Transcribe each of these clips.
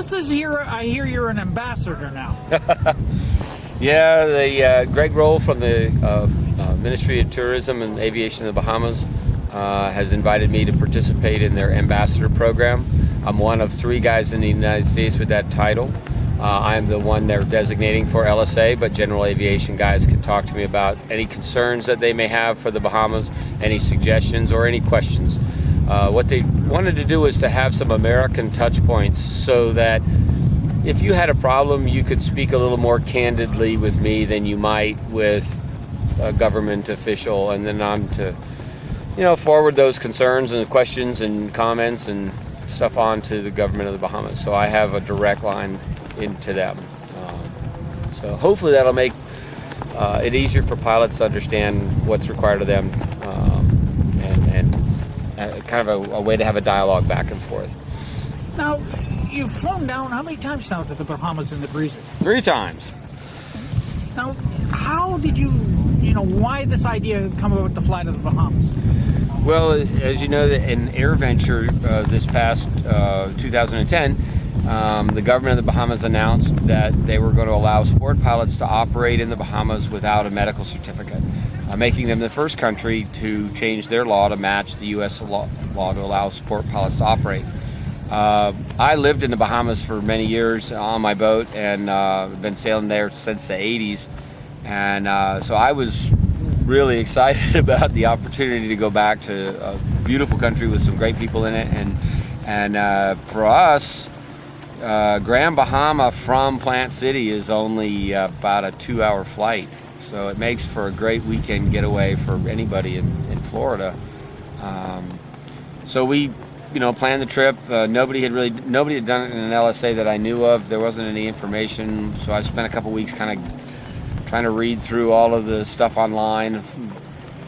what's this here? I hear you're an ambassador now. Yeah, Greg Roll from the Ministry of Tourism and Aviation of the Bahamas has invited me to participate in their ambassador program. I'm one of 3 guys in the United States with that title. I'm the one they're designating for LSA, but general aviation guys can talk to me about any concerns that they may have for the Bahamas, any suggestions or any questions. What they wanted to do was to have some American touch points so that if you had a problem, you could speak a little more candidly with me than you might with a government official, and then on to, forward those concerns and questions and comments and stuff on to the government of the Bahamas. So I have a direct line into them. So hopefully that'll make it easier for pilots to understand what's required of them, and kind of a way to have a dialogue back and forth. Now, you've flown down how many times now to the Bahamas in the Breezer? 3 times. Now, how did why this idea come about the flight of the Bahamas? Well, as you know, in AirVenture this past 2010, the government of the Bahamas announced that they were going to allow sport pilots to operate in the Bahamas without a medical certificate, making them the first country to change their law to match the U.S. law to allow sport pilots to operate. I lived in the Bahamas for many years on my boat, and been sailing there since the 80s, and so I was really excited about the opportunity to go back to a beautiful country with some great people in it, and for us, Grand Bahama from Plant City is only about a 2-hour flight, so it makes for a great weekend getaway for anybody in Florida. So we planned the trip. Nobody had done it in an LSA that I knew of. There wasn't any information, so I spent a couple weeks kind of trying to read through all of the stuff online,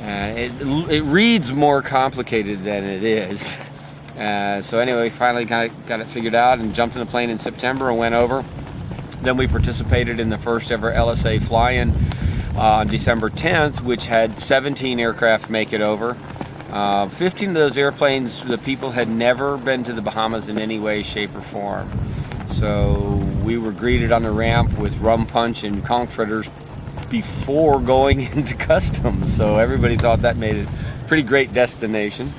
and it reads more complicated than it is. So anyway, we finally kind of got it figured out and jumped in a plane in September and went over. Then we participated in the first ever LSA fly-in on December 10th, which had 17 aircraft make it over. 15 of those airplanes, the people had never been to the Bahamas in any way, shape, or form. So we were greeted on the ramp with rum punch and conch fritters before going into customs. So everybody thought that made it a pretty great destination.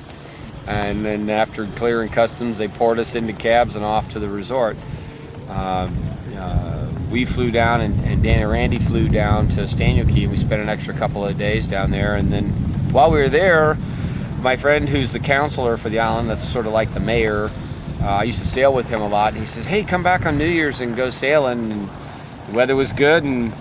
And then after clearing customs, they poured us into cabs and off to the resort. We flew down, and Dan and Randy flew down to Staniel Key, and we spent an extra couple of days down there. And then while we were there, my friend who's the counselor for the island, that's sort of like the mayor, I used to sail with him a lot, and he says, hey, come back on New Year's and go sailing. And the weather was good, and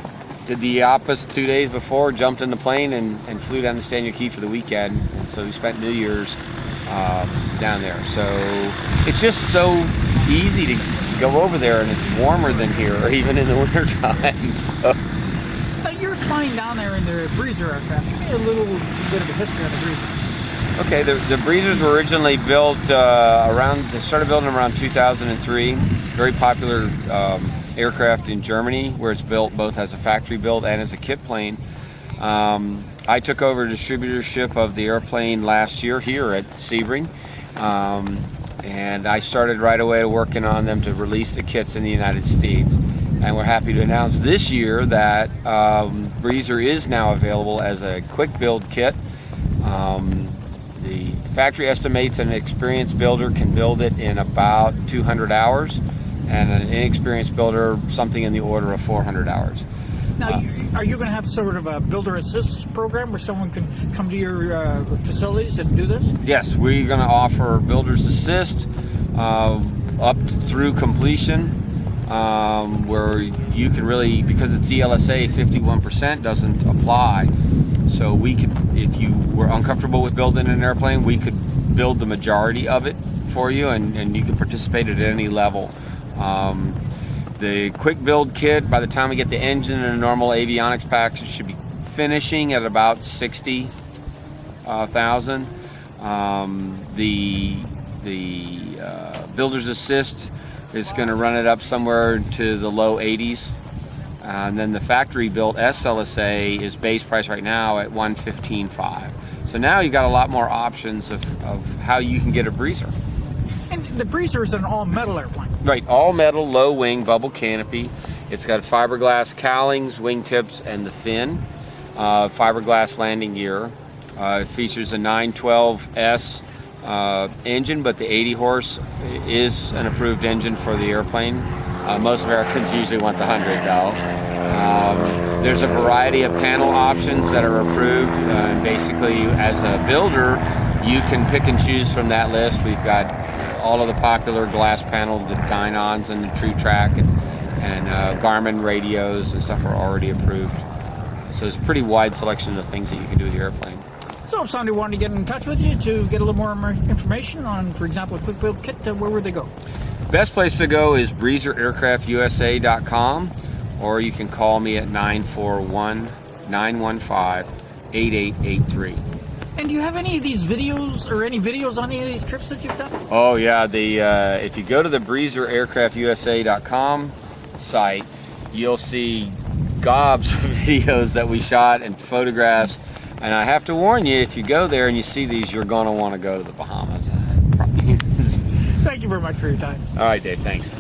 did the opposite 2 days before, jumped in the plane and flew down to Staniel Key for the weekend. And so we spent New Year's down there. So it's just so easy to go over there, and it's warmer than here, or even in the winter time. So. Now you're flying down there in the Breezer aircraft. Give me a little bit of a history of the Breezer. Okay, the Breezers were originally built they started building them around 2003. Very popular aircraft in Germany, where it's built both as a factory build and as a kit plane. I took over distributorship of the airplane last year here at Sebring, and I started right away working on them to release the kits in the United States. And we're happy to announce this year that Breezer is now available as a quick build kit. The factory estimates an experienced builder can build it in about 200 hours, and an inexperienced builder something in the order of 400 hours. Now, are you going to have sort of a builder assist program where someone can come to your facilities and do this? Yes, we're going to offer builder's assist up through completion, where you can really, because it's ELSA, 51% doesn't apply. So we could, if you were uncomfortable with building an airplane, we could build the majority of it for you, and you can participate at any level. The quick build kit, by the time we get the engine and a normal avionics package, should be finishing at about 60,000. The builder's assist is going to run it up somewhere to the low 80s. And then the factory built SLSA is base price right now at $115,500. So now you got a lot more options of how you can get a Breezer. And the Breezer is an all-metal airplane. Right, all metal, low wing, bubble canopy. It's got fiberglass cowlings, wingtips, and the fin. Fiberglass landing gear. It features a 912S engine, but the 80 horse is an approved engine for the airplane. Most Americans usually want the 100 though. There's a variety of panel options that are approved. Basically, as a builder, you can pick and choose from that list. We've got all of the popular glass panel, the Dynons and the True Track and Garmin radios and stuff are already approved. So it's a pretty wide selection of things that you can do with your airplane. So if somebody wanted to get in touch with you to get a little more information on, for example, a quick build kit, where would they go? Best place to go is breezeraircraftusa.com, or you can call me at 941-915-8883. And do you have any of these videos or any videos on any of these trips that you've done? Oh yeah, if you go to the breezeraircraftusa.com site, you'll see gobs of videos that we shot and photographs. And I have to warn you, if you go there and you see these, you're going to want to go to the Bahamas. Thank you very much for your time. All right, Dave, thanks.